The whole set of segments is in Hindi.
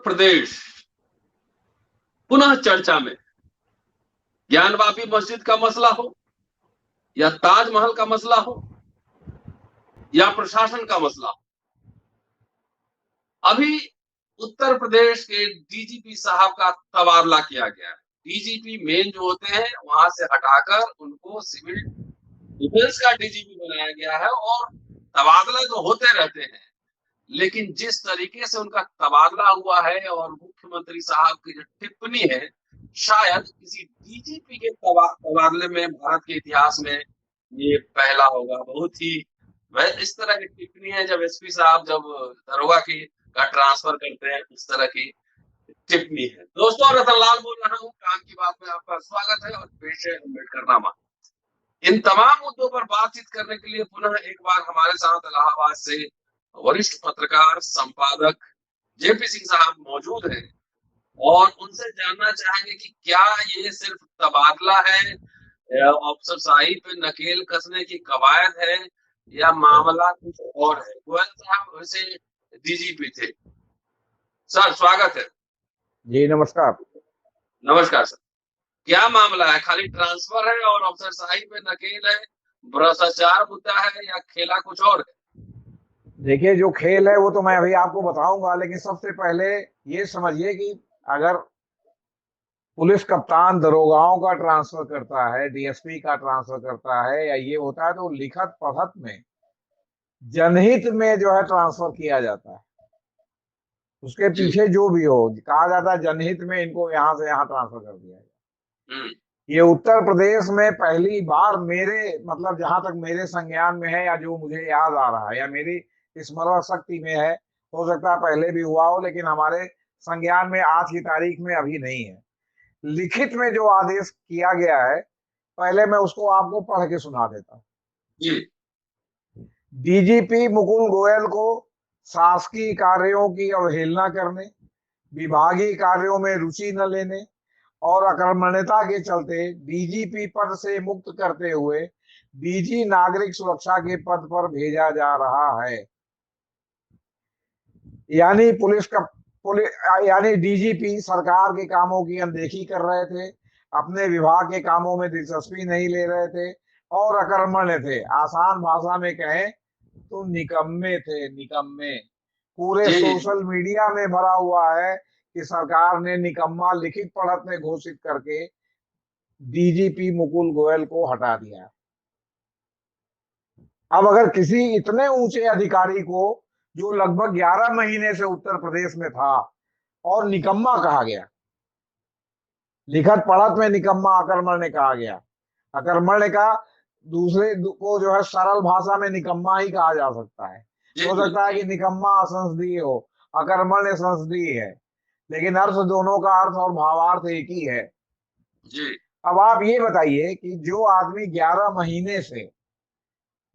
प्रदेश पुनः चर्चा में। ज्ञानवापी मस्जिद का मसला हो या ताजमहल का मसला हो या प्रशासन का मसला हो, अभी उत्तर प्रदेश के डीजीपी साहब का तबादला किया गया है। डीजीपी मेन जो होते हैं वहां से हटाकर उनको सिविल डिफेंस का डीजीपी बनाया गया है। और तबादला तो होते रहते हैं, लेकिन जिस तरीके से उनका तबादला हुआ है और मुख्यमंत्री साहब की जो टिप्पणी है, शायद किसी डीजीपी के तबादले में भारत के इतिहास में ये पहला होगा। बहुत ही इस तरह की टिप्पणी है जब एसपी साहब जब दरोगा की का ट्रांसफर करते हैं, उस तरह की टिप्पणी है। दोस्तों, रतन लाल बोल रहा हूँ, काम की बात में आपका स्वागत है और पेश है अम्बेडकर नामा। इन तमाम मुद्दों पर बातचीत करने के लिए पुनः एक बार हमारे साथ इलाहाबाद से वरिष्ठ पत्रकार संपादक जेपी सिंह साहब मौजूद हैं और उनसे जानना चाहेंगे कि क्या ये सिर्फ तबादला है, अफसरशाही पे नकेल कसने की कवायद है या मामला कुछ और है। गोयल साहब वैसे डीजीपी थे। सर, स्वागत है। जी नमस्कार। नमस्कार सर। क्या मामला है? खाली ट्रांसफर है और अफसरशाही पे नकेल है, भ्रष्टाचार मुद्दा है या खेला कुछ और है? देखिए, जो खेल है वो तो मैं अभी आपको बताऊंगा, लेकिन सबसे पहले ये समझिए कि अगर पुलिस कप्तान दरोगाओं का ट्रांसफर करता है, डीएसपी का ट्रांसफर करता है या ये होता है, तो लिखत पढ़त में जनहित में जो है ट्रांसफर किया जाता है। उसके जी। पीछे जो भी हो, कहा जाता है जनहित में इनको यहाँ से यहाँ ट्रांसफर कर दिया जाए। हम्म। ये उत्तर प्रदेश में पहली बार मेरे मतलब जहां तक मेरे संज्ञान में है या जो मुझे याद आ रहा है या मेरी स्मरण शक्ति में है, हो सकता है पहले भी हुआ हो, लेकिन हमारे संज्ञान में आज की तारीख में अभी नहीं है। लिखित में जो आदेश किया गया है, पहले मैं उसको आपको पढ़ के सुना देता हूँ। जी। डीजीपी मुकुल गोयल को शासकीय कार्यों की अवहेलना करने, विभागीय कार्यों में रुचि न लेने और अकर्मण्यता के चलते डीजीपी पद से मुक्त करते हुए डीजी नागरिक सुरक्षा के पद पर भेजा जा रहा है। यानी यानी डीजीपी सरकार के कामों की अनदेखी कर रहे थे, अपने विभाग के कामों में दिलचस्पी नहीं ले रहे थे और अकर्मण्य थे। आसान भाषा में कहें तो निकम्मे थे, निकम्मे। पूरे जी। सोशल मीडिया में भरा हुआ है कि सरकार ने निकम्मा लिखित पढ़त में घोषित करके डीजीपी मुकुल गोयल को हटा दिया। अब अगर किसी इतने ऊंचे अधिकारी को, जो लगभग 11 महीने से उत्तर प्रदेश में था, और निकम्मा कहा गया, लिखत पढ़त में निकम्मा अकर्मण्य कहा गया, अकर्मण्य का दूसरे को जो है सरल भाषा में निकम्मा ही कहा जा सकता है। जी। हो सकता है कि निकम्मा असंसदीय हो, अकर्मण्य संसदीय है, लेकिन अर्थ दोनों का अर्थ और भावार्थ एक ही है। जी। अब आप ये बताइए कि जो आदमी 11 महीने से,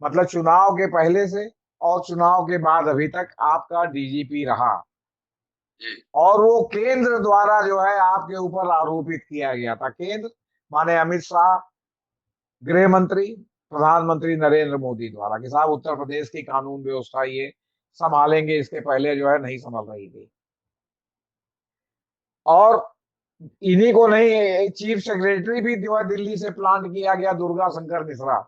मतलब चुनाव के पहले से और चुनाव के बाद अभी तक आपका डीजीपी रहा, जी। और वो केंद्र द्वारा जो है आपके ऊपर आरोपित किया गया था, केंद्र माने अमित शाह, गृह मंत्री, प्रधानमंत्री नरेंद्र मोदी द्वारा, कि साहब उत्तर प्रदेश की कानून व्यवस्था ये संभालेंगे, इसके पहले जो है नहीं संभल रही थी। और इन्हीं को नहीं, चीफ सेक्रेटरी भी जो है दिल्ली से प्लांट किया गया, दुर्गा शंकर मिश्रा,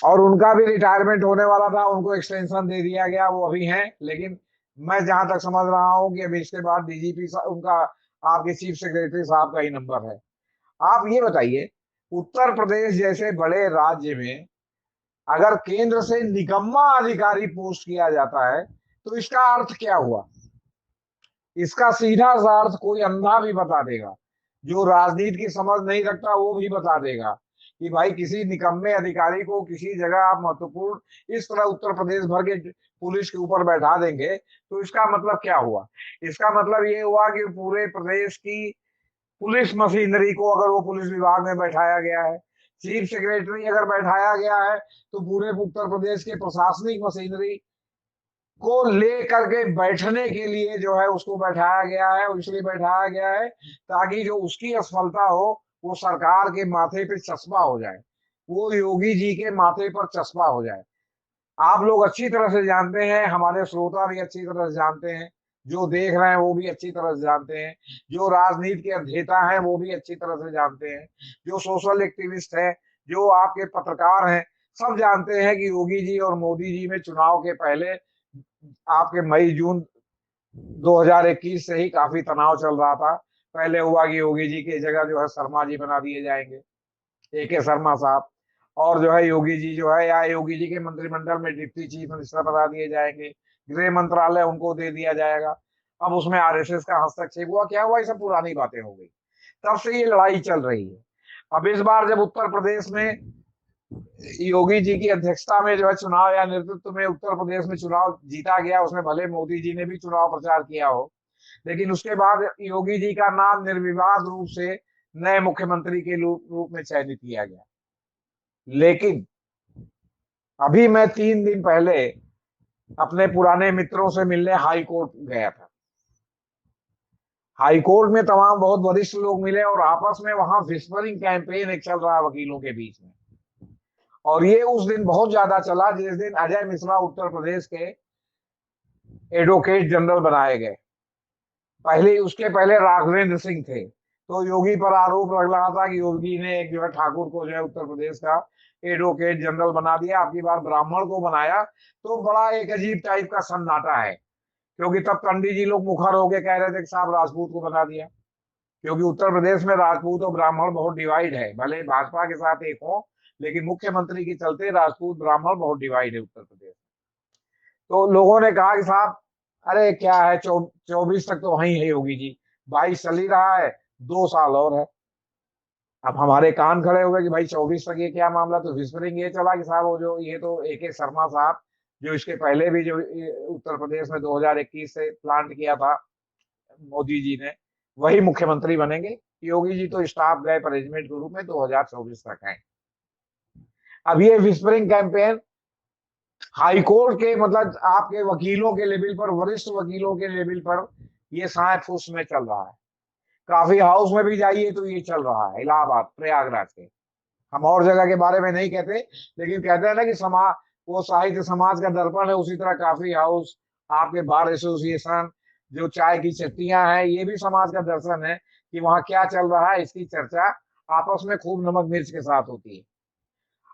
और उनका भी रिटायरमेंट होने वाला था, उनको एक्सटेंशन दे दिया गया, वो अभी हैं। लेकिन मैं जहां तक समझ रहा हूं कि अभी इसके बाद डीजीपी उनका आपके चीफ सेक्रेटरी साहब का ही नंबर है। आप ये बताइए, उत्तर प्रदेश जैसे बड़े राज्य में अगर केंद्र से निकम्मा अधिकारी पोस्ट किया जाता है, तो इसका अर्थ क्या हुआ? इसका सीधा सा अर्थ कोई अंधा भी बता देगा, जो राजनीति की समझ नहीं रखता वो भी बता देगा कि भाई किसी निकम्मे अधिकारी को किसी जगह आप महत्वपूर्ण इस तरह उत्तर प्रदेश भर के पुलिस के ऊपर बैठा देंगे, तो इसका मतलब क्या हुआ? इसका मतलब ये हुआ कि पूरे प्रदेश की पुलिस मशीनरी को अगर वो पुलिस विभाग में बैठाया गया है, चीफ सेक्रेटरी अगर बैठाया गया है, तो पूरे उत्तर प्रदेश के प्रशासनिक मशीनरी को ले करके बैठने के लिए जो है उसको बैठाया गया है, और इसलिए बैठाया गया है ताकि जो उसकी असफलता हो वो सरकार के माथे पे चश्मा हो जाए, वो योगी जी के माथे पर चश्मा हो जाए। आप लोग अच्छी तरह से जानते हैं, हमारे श्रोता भी अच्छी तरह से जानते हैं जो देख रहे हैं वो भी अच्छी तरह से जानते हैं, जो राजनीति के अध्येता हैं वो भी अच्छी तरह से जानते हैं, जो सोशल एक्टिविस्ट हैं, जो आपके पत्रकार हैं, सब जानते हैं कि योगी जी और मोदी जी में चुनाव के पहले आपके मई जून 2021 से ही काफी तनाव चल रहा था। पहले हुआ कि योगी जी की जगह जो है शर्मा जी बना दिए जाएंगे, AK शर्मा साहब, और जो है योगी जी जो है, या योगी जी के मंत्रिमंडल में डिप्टी चीफ मिनिस्टर बना दिए जाएंगे, गृह मंत्रालय उनको दे दिया जाएगा। अब उसमें RSS का हस्तक्षेप हुआ, क्या हुआ, ये सब पुरानी बातें हो गई। तब से ये लड़ाई चल रही है। अब इस बार जब उत्तर प्रदेश में योगी जी की अध्यक्षता में जो है चुनाव या नेतृत्व में उत्तर प्रदेश में चुनाव जीता गया, उसमें भले मोदी जी ने भी चुनाव प्रचार किया हो, लेकिन उसके बाद योगी जी का नाम निर्विवाद रूप से नए मुख्यमंत्री के रूप में चयनित किया गया। लेकिन अभी मैं 3 दिन पहले अपने पुराने मित्रों से मिलने हाई कोर्ट गया था। हाई कोर्ट में तमाम बहुत वरिष्ठ लोग मिले और आपस में वहां विस्परिंग कैंपेन एक चल रहा है वकीलों के बीच में। और ये उस दिन बहुत ज्यादा चला जिस दिन अजय मिश्रा उत्तर प्रदेश के एडवोकेट जनरल बनाए गए। पहले उसके पहले राघवेंद्र सिंह थे। तो योगी पर आरोप लग रहा था कि योगी ने एक जो है ठाकुर को जो है उत्तर प्रदेश का एडवोकेट जनरल बना दिया, आपकी बार ब्राह्मण को बनाया। तो बड़ा एक अजीब टाइप का सन्नाटा है, क्योंकि तब पंडित जी लोग मुखर होके कह रहे थे कि साहब राजपूत को बना दिया, क्योंकि उत्तर प्रदेश में राजपूत और ब्राह्मण बहुत डिवाइड है। भले भाजपा के साथ एक हो, लेकिन मुख्यमंत्री के चलते राजपूत ब्राह्मण बहुत डिवाइड है उत्तर प्रदेश। तो लोगों ने कहा कि साहब अरे क्या है, 24 तक तो वही है योगी जी, 22 चल ही रहा है, 2 साल और है। अब हमारे कान खड़े हो गए कि भाई 24 तक ये क्या मामला। तो विस्परिंग ये चला कि साहब वो जो ये तो AK शर्मा साहब, जो इसके पहले भी जो उत्तर प्रदेश में 2021 से प्लांट किया था मोदी जी ने, वही मुख्यमंत्री बनेंगे। योगी जी तो स्टाफ गए मैनेजमेंट के रूप में 2024 तक है। अब ये विस्परिंग कैंपेन हाई कोर्ट के मतलब आपके वकीलों के लेवल पर, वरिष्ठ वकीलों के लेवल पर ये साय फूस में चल रहा है। काफी हाउस में भी जाइए तो ये चल रहा है, इलाहाबाद प्रयागराज के। हम और जगह के बारे में नहीं कहते, लेकिन कहते हैं ना कि समाज, वो साहित्य समाज का दर्पण है, उसी तरह काफी हाउस, आपके बार एसोसिएशन, जो चाय की चट्टियां हैं, ये भी समाज का दर्शन है कि वहां क्या चल रहा है, इसकी चर्चा आपस में खूब नमक मिर्च के साथ होती है।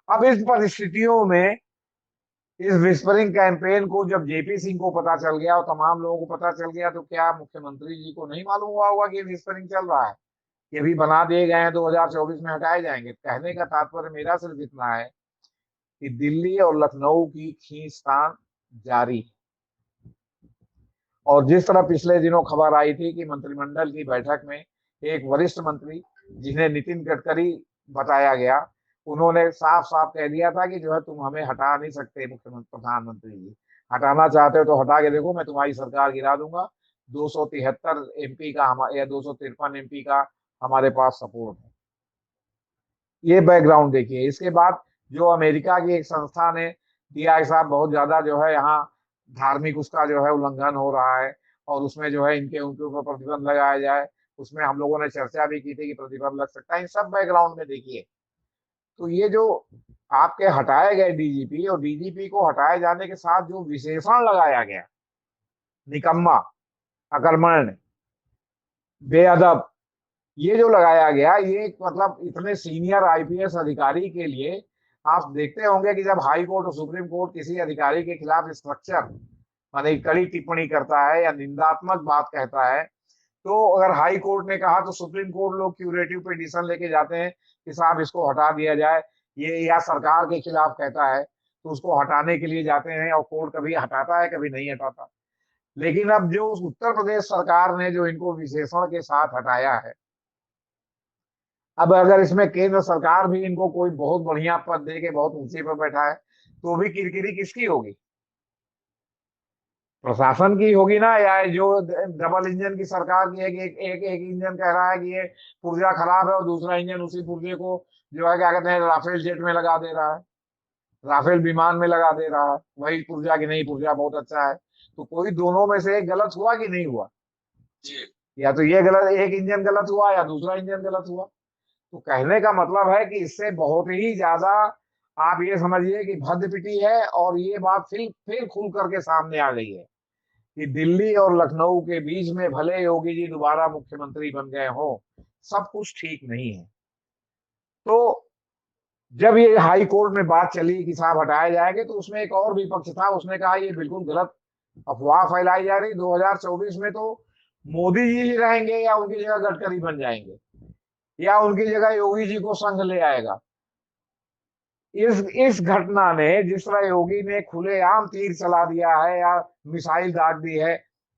अब इस परिस्थितियों में इस विस्परिंग कैंपेन को जब JP सिंह को पता चल गया और तमाम लोगों को पता चल गया, तो क्या मुख्यमंत्री जी को नहीं मालूम हुआ होगा कि विस्परिंग चल रहा है, ये भी बना दिए गए हैं, 2024 में हटाए जाएंगे। कहने का तात्पर्य मेरा सिर्फ इतना है कि दिल्ली और लखनऊ की खींचतान जारी है। और जिस तरह पिछले दिनों खबर आई थी कि मंत्रिमंडल की बैठक में एक वरिष्ठ मंत्री, जिन्हें नितिन गडकरी बताया गया, उन्होंने साफ साफ कह दिया था कि जो है तुम हमें हटा नहीं सकते मुख्यमंत्री, प्रधानमंत्री जी। हटाना चाहते हो तो हटा के देखो, मैं तुम्हारी सरकार गिरा दूंगा। 273 MP का या 253 MP का हमारे पास सपोर्ट है। ये बैकग्राउंड देखिए। इसके बाद जो अमेरिका की एक संस्था ने दिया है साहब, बहुत ज्यादा जो है यहाँ धार्मिक उसका जो है उल्लंघन हो रहा है, और उसमें जो है इनके उनके ऊपर प्रतिबंध लगाया जाए। उसमें हम लोगों ने चर्चा भी की थी कि प्रतिबंध लग सकता है। इन सब बैकग्राउंड में देखिए, तो ये जो आपके हटाए गए DGP, और DGP को हटाए जाने के साथ जो विशेषण लगाया गया, निकम्मा, अकर्मण्य, बेअदब, ये जो लगाया गया, ये मतलब इतने सीनियर IPS अधिकारी के लिए, आप देखते होंगे कि जब हाई कोर्ट और सुप्रीम कोर्ट किसी अधिकारी के खिलाफ स्ट्रक्चर माने कड़ी टिप्पणी करता है या निंदात्मक बात कहता है, तो अगर हाई कोर्ट ने कहा तो सुप्रीम कोर्ट लोग क्यूरेटिव पिटीशन लेके जाते हैं कि साहब इसको हटा दिया जाए। ये या सरकार के खिलाफ कहता है तो उसको हटाने के लिए जाते हैं, और कोर्ट कभी हटाता है कभी नहीं हटाता। लेकिन अब जो उत्तर प्रदेश सरकार ने जो इनको विशेषण के साथ हटाया है, अब अगर इसमें केंद्र सरकार भी इनको कोई बहुत बढ़िया पद दे के बहुत ऊंचे पर बैठा है, तो भी किरकिरी किसकी होगी? प्रशासन की होगी ना, या जो डबल इंजन की सरकार की है कि एक इंजन कह रहा है कि ये पुर्जा खराब है, और दूसरा इंजन उसी पुर्जे को जो है क्या कहते हैं राफेल जेट में लगा दे रहा है, राफेल विमान में लगा दे रहा है, वही पुर्जा की नहीं, पुर्जा बहुत अच्छा है। तो कोई दोनों में से एक गलत हुआ कि नहीं हुआ? जी। या तो ये गलत, एक इंजन गलत हुआ या दूसरा इंजन गलत हुआ। तो कहने का मतलब है कि इससे बहुत ही ज्यादा आप ये समझिए कि भद्द पिटी है, और ये बात फिर खुल करके सामने आ गई है कि दिल्ली और लखनऊ के बीच में भले योगी जी दोबारा मुख्यमंत्री बन गए हो, सब कुछ ठीक नहीं है। तो जब ये हाई कोर्ट में बात चली कि साहब हटाए जाएंगे, तो उसमें एक और विपक्ष था, उसने कहा ये बिल्कुल गलत अफवाह फैलाई जा रही, 2024 में तो मोदी जी ही रहेंगे या उनकी जगह गडकरी बन जाएंगे या उनकी जगह योगी जी को संघ ले आएगा। इस घटना ने, जिस तरह योगी ने खुलेआम तीर चला दिया है या मिसाइल दाग दी है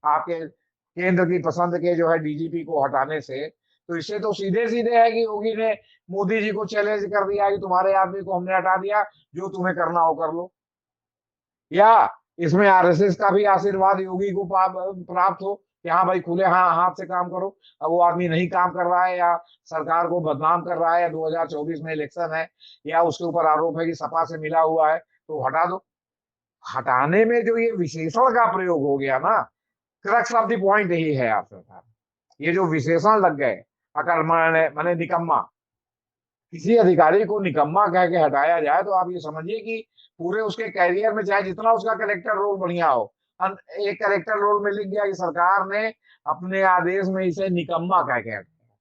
आपके केंद्र की पसंद के जो है डीजीपी को हटाने से, तो इससे तो सीधे सीधे है कि योगी ने मोदी जी को चैलेंज कर दिया कि तुम्हारे आदमी को हमने हटा दिया, जो तुम्हें करना हो कर लो। या इसमें आरएसएस का भी आशीर्वाद योगी को प्राप्त हो कि हाँ भाई खुले हाँ हाथ से काम करो। अब वो आदमी नहीं काम कर रहा है या सरकार को बदनाम कर रहा है, या 2024 में इलेक्शन है, या उसके ऊपर आरोप है कि सपा से मिला हुआ है, तो हटा दो। हटाने में जो ये विशेषण का प्रयोग हो गया ना, क्रक्स ऑफ द पॉइंट यही है आप सरकार, ये जो विशेषण लग गए, अकर्मण्य माने निकम्मा, किसी अधिकारी को निकम्मा कह के हटाया जाए, तो आप ये समझिए कि पूरे उसके कैरियर में चाहे जितना उसका कलेक्टर रोल बढ़िया हो, एक कलेक्टर रोल में लिख गया कि सरकार ने अपने आदेश में इसे निकम्मा कह के हटाया।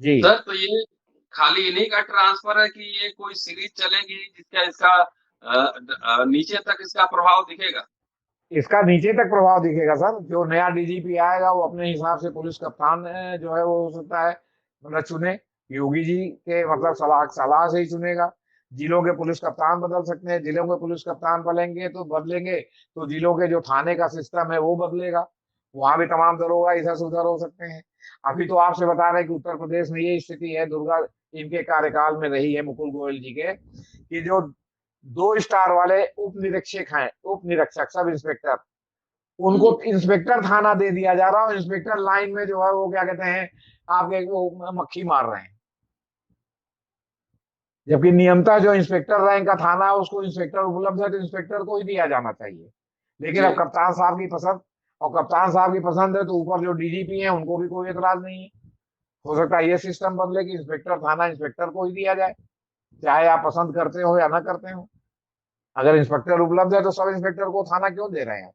जी सर, तो ये खाली इन्हीं का ट्रांसफर है कि ये कोई सीरीज चलेगी जिसका इसका नीचे तक इसका प्रभाव दिखेगा? इसका नीचे तक प्रभाव दिखेगा सर। जो नया डीजीपी आएगा वो अपने हिसाब से पुलिस कप्तान जो है वो हो सकता है मतलब चुने, योगी जी के मतलब सलाह सलाह से ही चुनेगा। जिलों के पुलिस कप्तान बदल सकते हैं, जिलों के पुलिस कप्तान बदलेंगे तो जिलों के जो थाने का सिस्टम है वो बदलेगा, वहां भी तमाम दरोगा इधर से उधर हो सकते हैं। अभी तो आपसे बता रहे हैं कि उत्तर प्रदेश में ये स्थिति है, दुर्गा इनके कार्यकाल में रही है, मुकुल गोयल जी के, कि जो 2 स्टार वाले उप निरीक्षक हैं, उप निरीक्षक सब इंस्पेक्टर, उनको इंस्पेक्टर थाना दे दिया जा रहा है, और इंस्पेक्टर लाइन में जो है वो क्या कहते हैं आपके वो मक्खी मार रहे हैं। जबकि नियमतः जो इंस्पेक्टर रैंक का थाना है उसको इंस्पेक्टर उपलब्ध है, तो इंस्पेक्टर को ही दिया जाना चाहिए। लेकिन अब जी। कप्तान साहब की पसंद, और कप्तान साहब की पसंद है तो ऊपर जो डीजीपी है उनको भी कोई एतराज नहीं है। हो सकता है ये सिस्टम बदले कि इंस्पेक्टर थाना इंस्पेक्टर को ही दिया जाए, चाहे आप पसंद करते हो या ना करते हो। अगर इंस्पेक्टर उपलब्ध है तो सब इंस्पेक्टर को थाना क्यों दे रहे हैं?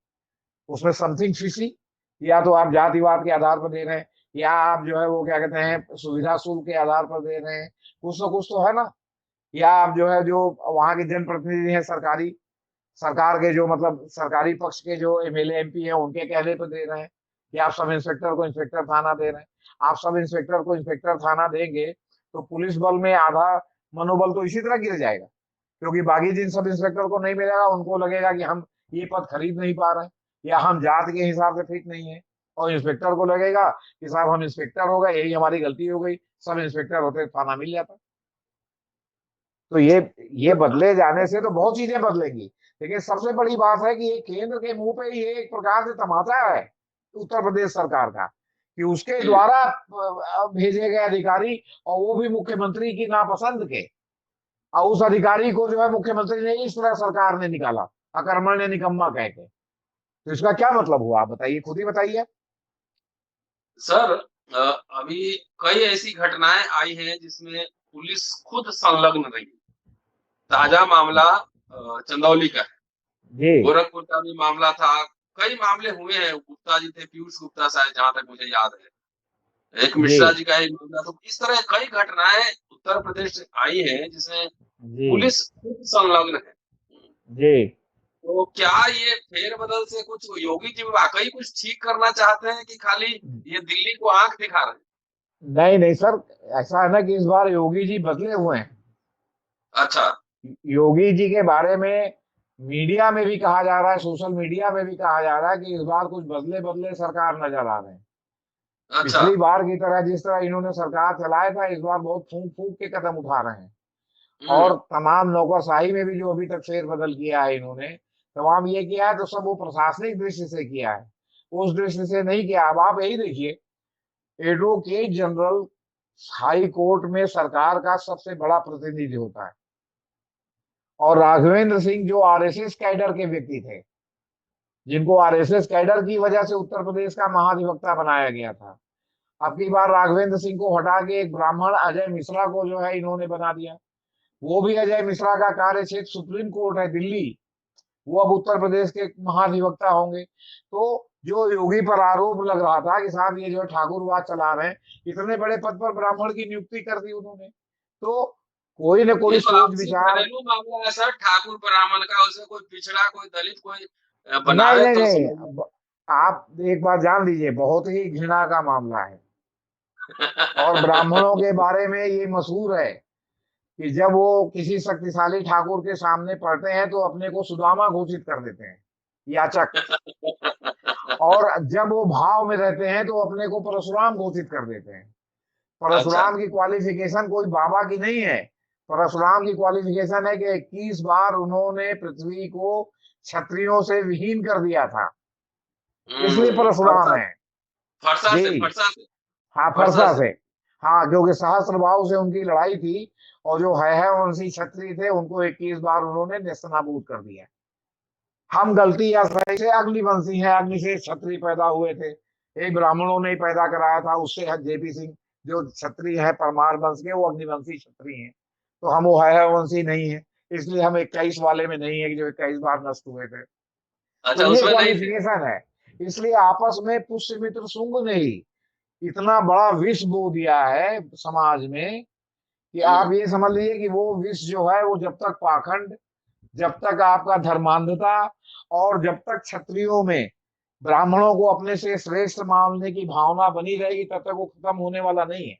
उसमें समथिंग फिशी, या तो आप जातिवाद के आधार पर दे रहे हैं, या आप जो है वो क्या कहते हैं सुविधा शुल्क के आधार पर दे रहे हैं, कुछ ना कुछ तो है ना। या आप जो है जो वहां के जनप्रतिनिधि हैं, सरकारी सरकार के जो मतलब सरकारी पक्ष के जो एमएलए एमपी हैं उनके कहने पर दे रहे हैं कि आप सब इंस्पेक्टर को इंस्पेक्टर थाना दे रहे हैं। आप सब इंस्पेक्टर को इंस्पेक्टर थाना देंगे तो पुलिस बल में आधा मनोबल तो इसी तरह गिर जाएगा, क्योंकि बाकी जिन सब इंस्पेक्टर को नहीं मिलेगा उनको लगेगा कि हम ये पद खरीद नहीं पा रहे हैं, या हम जात के हिसाब से फिट नहीं है, और इंस्पेक्टर को लगेगा कि साहब हम इंस्पेक्टर हो गए, यही हमारी गलती हो गई, सब इंस्पेक्टर होते थाना मिल जाता। तो ये बदले जाने से तो बहुत चीजें बदलेंगी, लेकिन सबसे बड़ी बात है कि ये केंद्र के मुंह पे ये एक प्रकार से तमाचा है उत्तर प्रदेश सरकार का, कि उसके जी। द्वारा भेजे गए अधिकारी, और वो भी मुख्यमंत्री की नापसंद के, और उस अधिकारी को जो है मुख्यमंत्री ने इस तरह सरकार ने निकाला, अकर्मण्य निकम्मा कह के। तो इसका क्या मतलब हुआ, आप बताइए, खुद ही बताइए। सर, अभी कई ऐसी घटनाएं आई हैं जिसमें पुलिस खुद संलग्न रही। ताजा मामला चंदौली का है। जी गोरखपुर का भी मामला था। कई मामले हुए हैं, गुप्ता जी थे, पीयूष गुप्ता शायद, जहां तक मुझे याद है। एक जी मिश्रा जी का ही मामला। तो इस तरह कई घटनाएं उत्तर प्रदेश से आई हैं जिसमें जी पुलिस खुद संलग्न है। जी। तो क्या ये फेरबदल से कुछ योगी जी वाकई कुछ ठीक करना चाहते हैं कि खाली ये दिल्ली को आंख दिखा रहे हैं? नहीं नहीं सर, ऐसा है ना कि इस बार योगी जी बदले हुए हैं। अच्छा। योगी जी के बारे में मीडिया में भी कहा जा रहा है, सोशल मीडिया में भी कहा जा रहा है कि इस बार कुछ बदले बदले सरकार नजर आ रहे हैं। अच्छा। पिछली बार की तरह जिस तरह इन्होंने सरकार चलाया था, इस बार बहुत फूंक फूंक के कदम उठा रहे हैं। हम्म। और तमाम नौकरशाही में भी जो अभी तक फेरबदल किया है इन्होंने, तमाम ये किया है तो सब वो प्रशासनिक दृष्टि से किया है, उस दृष्टि से नहीं किया। अब आप यही देखिए, एडवोकेट जनरल हाई कोर्ट में सरकार का सबसे बड़ा प्रतिनिधि होता है, और राघवेंद्र सिंह जो आरएसएस कैडर के व्यक्ति थे, जिनको आरएसएस कैडर की वजह से उत्तर प्रदेश का महाधिवक्ता बनाया गया था, अब की बार राघवेंद्र सिंह को हटा के एक ब्राह्मण अजय मिश्रा को जो है इन्होंने बना दिया। वो भी अजय मिश्रा का कार्य क्षेत्र सुप्रीम कोर्ट है दिल्ली, वो अब उत्तर प्रदेश के महाधिवक्ता होंगे। तो जो योगी पर आरोप लग रहा था कि साहब ये जो है ठाकुरवाद चला रहे हैं, इतने बड़े पद पर ब्राह्मण की नियुक्ति कर दी उन्होंने। तो कोई न ये कोई तो सोच आपसी विचार। घरेलू मामला है सर, ठाकुर ब्राह्मण का, उसे कोई पिछड़ा, कोई दलित, कोई नहीं बनावे नहीं तो नहीं, समझ में। आप एक बात जान लीजिए, बहुत ही घृणा का मामला है। और ब्राह्मणों के बारे में ये मशहूर है कि जब वो किसी शक्तिशाली ठाकुर के सामने पढ़ते हैं तो अपने को सुदामा घोषित कर देते हैं, याचक। और जब वो भाव में रहते हैं तो अपने को परशुराम घोषित कर देते हैं। अच्छा। परशुराम की क्वालिफिकेशन कोई बाबा की नहीं है। परशुराम की क्वालिफिकेशन है कि 21 बार उन्होंने पृथ्वी को क्षत्रियों से विहीन कर दिया था, इसलिए परशुराम फरसा, है। फरसा से, जी। फरसा से, हाँ, फरसा फरसा से। से। हाँ, क्योंकि सहस्त्रबाहु से उनकी लड़ाई थी, और जो है वंशी क्षत्रिय थे उनको 21 बार उन्होंने नेस्तनाबूद कर दिया। हम गलती या सही से अग्निवंशी हैं, अग्नि से क्षत्रिय पैदा हुए थे, एक ब्राह्मणों ने ही पैदा कराया था, उससे जेपी सिंह जो क्षत्रिय है परमार वंश के, वो अग्निवंशी क्षत्रिय हैं। तो हम वो है वंशी नहीं है, इसलिए हम 21 वाले में नहीं है कि जो 21 बार नष्ट हुए थे। तो अच्छा, ये उसमें नहीं थे। क्वालिफिकेशन है। इसलिए आपस में पुष्यमित्र शुंग ने ही इतना बड़ा विष बो दिया है समाज में कि आप हम्म। ये समझ लीजिए कि वो विष जो है वो जब तक पाखंड, जब तक आपका धर्मांधता, और जब तक क्षत्रियों में ब्राह्मणों को अपने से श्रेष्ठ मानने की भावना बनी रहेगी, तब तक वो खत्म होने वाला नहीं है।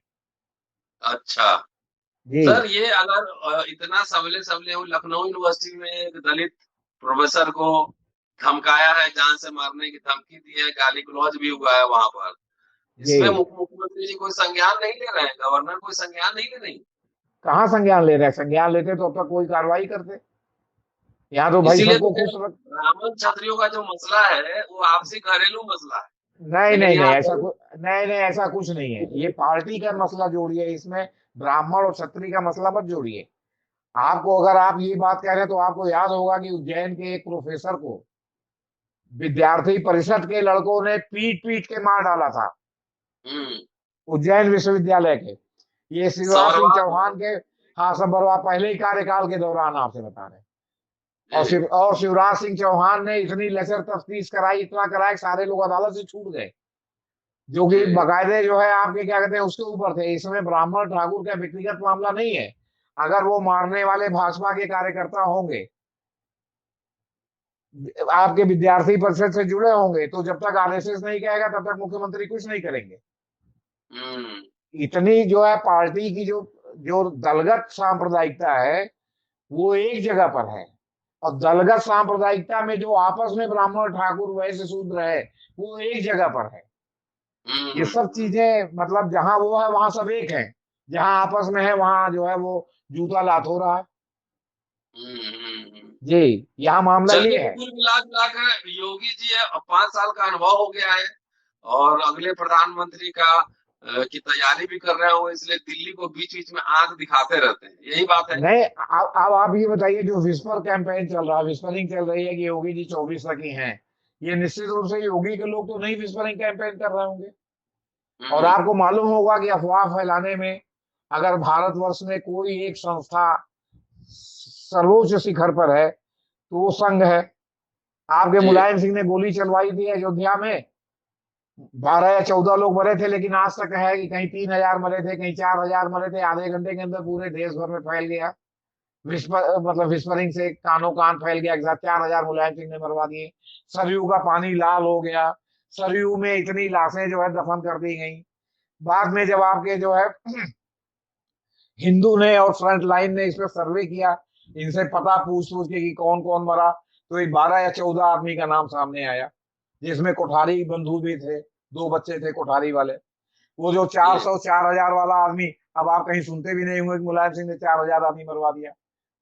अच्छा जी। सर, ये अगर इतना सबले सबले वो लखनऊ यूनिवर्सिटी में एक दलित प्रोफेसर को धमकाया है, जान से मारने की धमकी दी है, गाली गलौज भी हुआ है वहां पर, जी। इसमें मुख्यमंत्री जी कोई संज्ञान नहीं ले रहे हैं, गवर्नर कोई संज्ञान नहीं ले रही। कहाँ संज्ञान ले रहे हैं? संज्ञान लेते तो अब तक कोई कार्रवाई करते। यहाँ तो भाई इसीलिए तो सबको कह खुश रहे हैं, रख। ब्राह्मण क्षत्रियो का जो मसला है वो आपसी घरेलू मसला है। नहीं लेकिन नहीं नहीं, यहाँ ऐसा दलित। कुछ नहीं नहीं, ऐसा कुछ नहीं है। ये पार्टी का मसला जोड़िए इसमें, ब्राह्मण और क्षत्रिय का मसला मत जोड़िए। आपको, अगर आप ये बात कह रहे हैं तो आपको याद होगा कि उज्जैन के एक प्रोफेसर को विद्यार्थी परिषद के लड़कों ने पीट पीट के मार डाला था, हम्म। उज्जैन विश्वविद्यालय के। ये शिवराज सिंह सवरवाद। चौहान के, हाँ, सब बर्बाद पहले ही कार्यकाल के दौरान आपसे बता रहे हैं। जी। और शिवराज सिंह चौहान ने इतनी लचर तफ्तीश कराई, इतना कराया कि सारे लोग अदालत से छूट गए, जो कि जी। बाकायदे जो है आपके क्या कहते हैं उसके ऊपर थे। इसमें ब्राह्मण ठाकुर का व्यक्तिगत मामला नहीं है। अगर वो मारने वाले भाजपा के कार्यकर्ता होंगे, आपके विद्यार्थी परिषद से जुड़े होंगे, तो जब तक आरएसएस नहीं कहेगा तब तक मुख्यमंत्री कुछ नहीं करेंगे। हम्म। इतनी जो है पार्टी की जो जो दलगत सांप्रदायिकता है वो एक जगह पर है, और दलगत सांप्रदायिकता में जो आपस में ब्राह्मण ठाकुर वैश्य शूद्र है वो एक जगह पर है। ये सब हम्म। चीजें मतलब जहां वो है वहां सब एक है, जहां आपस में है वहां जो है वो जूता लात हो रहा है। हम्म। जी। यहाँ मामला चलिए, ये तो है। कुल मिलाकर योगी जी 5 साल का अनुभव हो गया है, और अगले प्रधानमंत्री का की तैयारी भी कर रहे हो, इसलिए दिल्ली को बीच बीच में आंख दिखाते रहते हैं, यही बात है। नहीं, अब आप ये बताइए, जो विस्पर कैंपेन चल रहा है, विस्परिंग चल रही है कि योगी जी 24 तक ही हैं, ये निश्चित रूप से योगी के लोग तो नहीं विस्परिंग कैंपेन कर रहे होंगे। और हम्म। आपको मालूम होगा कि अफवाह फैलाने में अगर भारतवर्ष में कोई एक संस्था सर्वोच्च शिखर पर है तो वो संघ है। आपके जी। मुलायम सिंह ने गोली चलवाई थी अयोध्या में, 12 या 14 लोग मरे थे, लेकिन आज तक है कि कहीं 3,000 मरे थे, कहीं 4,000 मरे थे। आधे घंटे के अंदर पूरे देश भर में फैल गया विस्पर, मतलब विस्परिंग से कानों कान फैल गया, 4,000 मुलायम सिंह ने मरवा दिए। सरयू का पानी लाल हो गया, सरयू में इतनी लाशें जो है दफन कर दी गई। बाद में जब आपके जो है हिंदू ने और फ्रंट लाइन ने इस पर सर्वे किया, इनसे पता पूछ पूछ के कि कौन कौन मरा, तो एक 12 या 14 आदमी का नाम सामने आया, जिसमें कोठारी बंधु भी थे, 2 बच्चे थे कोठारी वाले। वो जो जी। 400 4,000 वाला आदमी, अब आप कहीं सुनते भी नहीं होंगे कि मुलायम सिंह ने 4,000 आदमी मरवा दिया।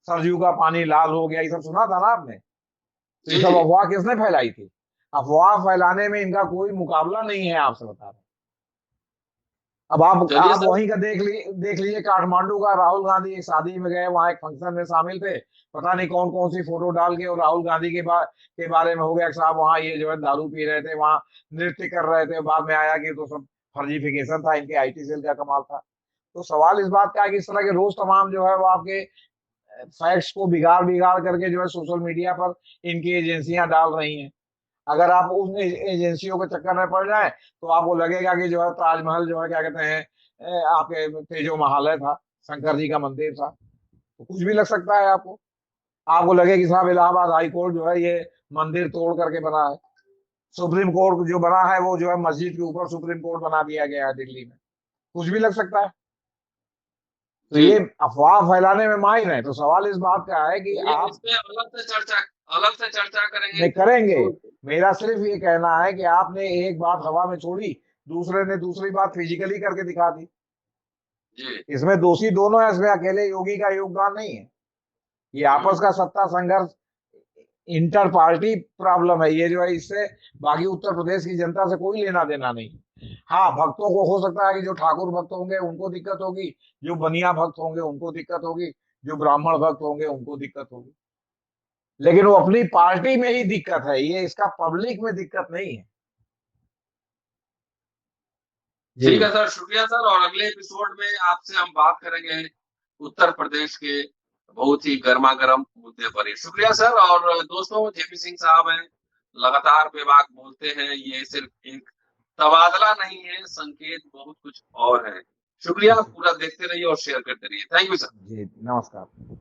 सरयू का पानी लाल हो गया, ये सब सुना था ना आपने? तो ये जी। सब जी। अफवाह किसने फैलाई थी? अफवाह फैलाने में इनका कोई मुकाबला नहीं है, आपसे बता रहे। अब चलिए आप सर। वहीं का देख लीजिए, काठमांडू का राहुल गांधी एक शादी में गए, वहां एक फंक्शन में शामिल थे, पता नहीं कौन कौन सी फोटो डाल के, और राहुल गांधी के बारे में हो गया कि साहब वहां ये जो है दारू पी रहे थे, वहां नृत्य कर रहे थे। बाद में आया कि तो सब फर्जीफिकेशन था, इनके आईटी सेल का कमाल था। तो सवाल इस बात का है कि इस तरह के रोज तमाम जो है वो आपके फैक्ट्स को बिगाड़ बिगाड़ करके जो है सोशल मीडिया पर इनकी एजेंसियां डाल रही हैं। अगर आप उन एजेंसियों के चक्कर में पड़ जाए तो आपको लगेगा कि जो है ताजमहल जो है क्या कहते हैं आपके तेजो महालय था, शंकर जी का मंदिर था। तो कुछ भी लग सकता है आपको। आपको लगे कि साहब इलाहाबाद हाई कोर्ट जो है ये मंदिर तोड़ करके बना है। सुप्रीम कोर्ट जो बना है वो जो है मस्जिद के ऊपर सुप्रीम कोर्ट बना दिया गया है दिल्ली में। कुछ भी लग सकता है। तो जी। ये अफवाह फैलाने में माहिर है। तो सवाल इस बात का है कि ये आप इस पे अलग से चर्चा करेंगे नहीं करेंगे। तो। मेरा सिर्फ ये कहना है कि आपने एक बात हवा में छोड़ी, दूसरे ने दूसरी बात फिजिकली करके दिखा दी। जी। इसमें दोषी दोनों है, इसमें अकेले योगी का योगदान नहीं है। ये आपस का सत्ता संघर्ष इंटर पार्टी प्रॉब्लम है ये जो है। इससे बाकी उत्तर प्रदेश की जनता से कोई लेना देना नहीं। हाँ, भक्तों को हो सकता है कि जो ठाकुर भक्त होंगे उनको दिक्कत होगी, जो बनिया भक्त होंगे उनको दिक्कत होगी, जो ब्राह्मण भक्त होंगे उनको दिक्कत होगी। लेकिन वो अपनी पार्टी में ही दिक्कत है, ये इसका पब्लिक में दिक्कत नहीं है। जी। ठीक है सर, शुक्रिया सर। और अगले एपिसोड में आपसे हम बात करेंगे उत्तर प्रदेश के बहुत ही गर्मा गर्म मुद्दे पर ही। शुक्रिया सर। और दोस्तों, जेपी सिंह साहब हैं, लगातार बेबाक बोलते हैं, ये सिर्फ एक तबादला नहीं है, संकेत बहुत कुछ और है। शुक्रिया, पूरा देखते रहिए और शेयर करते रहिए। Thank you sir. जी नमस्कार।